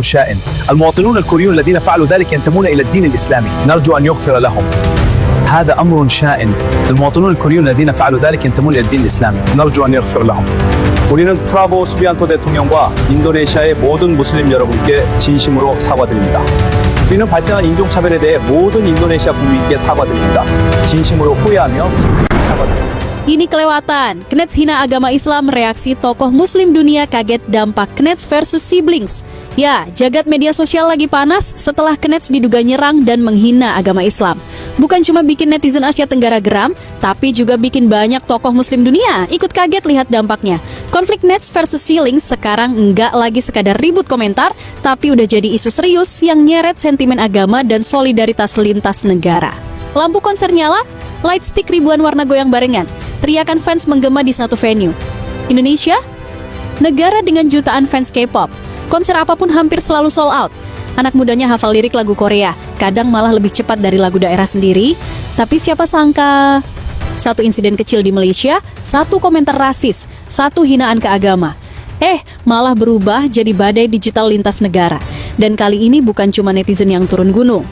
شائن. المواطنون الكوريون الذين فعلوا ذلك ينتمون إلى الدين الإسلامي. نرجو أن يغفر لهم. هذا أمر شائن. المواطنون الكوريون الذين فعلوا ذلك ينتمون إلى الدين الإسلامي. نرجو أن يغفر لهم. 우리는 프라보 수비안토 대통령과 인도네시아의 모든 무슬림 여러분께 진심으로 사과드립니다. 우리는 발생한 인종차별에 대해 모든 인도네시아 국민께 사과드립니다. 진심으로 후회하며 사과드립니다. Ini kelewatan. Knets hina agama Islam, reaksi tokoh muslim dunia kaget dampak Knets versus siblings. Ya, jagat media sosial lagi panas setelah Knets diduga nyerang dan menghina agama Islam. Bukan cuma bikin netizen Asia Tenggara geram, tapi juga bikin banyak tokoh muslim dunia ikut kaget lihat dampaknya. Konflik Knets versus siblings sekarang enggak lagi sekadar ribut komentar, tapi udah jadi isu serius yang nyeret sentimen agama dan solidaritas lintas negara. Lampu konser nyala, light stick ribuan warna goyang barengan. Teriakan fans menggema di satu venue. Indonesia? Negara dengan jutaan fans K-pop. Konser apapun hampir selalu sold out. Anak mudanya hafal lirik lagu Korea, kadang malah lebih cepat dari lagu daerah sendiri. Tapi siapa sangka, satu insiden kecil di Malaysia, satu komentar rasis, satu hinaan ke agama. Malah berubah jadi badai digital lintas negara. Dan kali ini bukan cuma netizen yang turun gunung.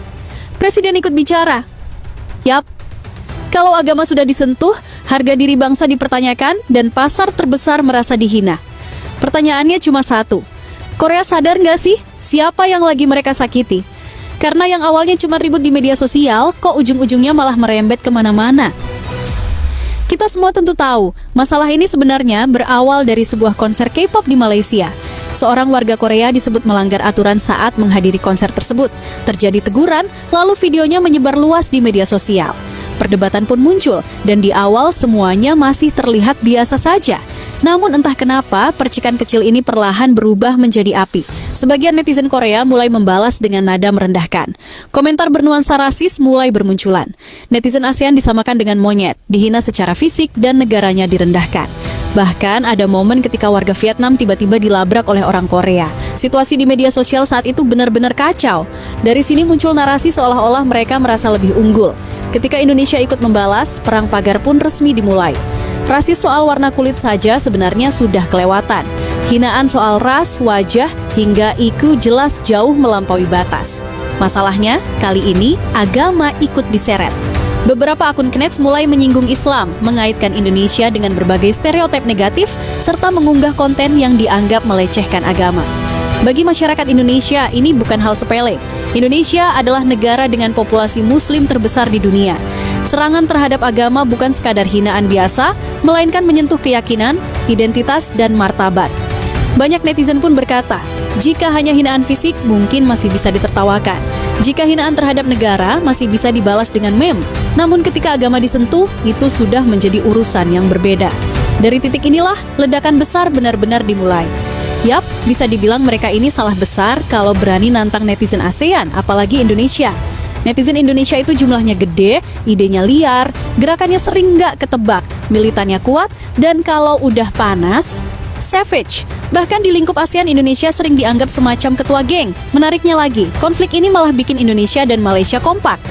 Presiden ikut bicara. Yap, kalau agama sudah disentuh, harga diri bangsa dipertanyakan dan pasar terbesar merasa dihina. Pertanyaannya cuma satu, Korea sadar nggak sih siapa yang lagi mereka sakiti? Karena yang awalnya cuma ribut di media sosial, kok ujung-ujungnya malah merembet kemana-mana. Kita semua tentu tahu, masalah ini sebenarnya berawal dari sebuah konser K-pop di Malaysia. Seorang warga Korea disebut melanggar aturan saat menghadiri konser tersebut. Terjadi teguran, lalu videonya menyebar luas di media sosial. Perdebatan pun muncul, dan di awal semuanya masih terlihat biasa saja. Namun entah kenapa, percikan kecil ini perlahan berubah menjadi api. Sebagian netizen Korea mulai membalas dengan nada merendahkan. Komentar bernuansa rasis mulai bermunculan. Netizen ASEAN disamakan dengan monyet, dihina secara fisik dan negaranya direndahkan. Bahkan ada momen ketika warga Vietnam tiba-tiba dilabrak oleh orang Korea. Situasi di media sosial saat itu benar-benar kacau. Dari sini muncul narasi seolah-olah mereka merasa lebih unggul. Ketika Indonesia ikut membalas, perang pagar pun resmi dimulai. Rasis soal warna kulit saja sebenarnya sudah kelewatan. Hinaan soal ras, wajah, hingga IQ jelas jauh melampaui batas. Masalahnya, kali ini agama ikut diseret. Beberapa akun Knets mulai menyinggung Islam, mengaitkan Indonesia dengan berbagai stereotip negatif, serta mengunggah konten yang dianggap melecehkan agama. Bagi masyarakat Indonesia, ini bukan hal sepele. Indonesia adalah negara dengan populasi muslim terbesar di dunia. Serangan terhadap agama bukan sekadar hinaan biasa, melainkan menyentuh keyakinan, identitas, dan martabat. Banyak netizen pun berkata, jika hanya hinaan fisik mungkin masih bisa ditertawakan. Jika hinaan terhadap negara masih bisa dibalas dengan meme. Namun ketika agama disentuh, itu sudah menjadi urusan yang berbeda. Dari titik inilah, ledakan besar benar-benar dimulai. Yap, bisa dibilang mereka ini salah besar kalau berani nantang netizen ASEAN, apalagi Indonesia. Netizen Indonesia itu jumlahnya gede, idenya liar, gerakannya sering nggak ketebak, militannya kuat, dan kalau udah panas, savage. Bahkan di lingkup ASEAN, Indonesia sering dianggap semacam ketua geng. Menariknya lagi, konflik ini malah bikin Indonesia dan Malaysia kompak.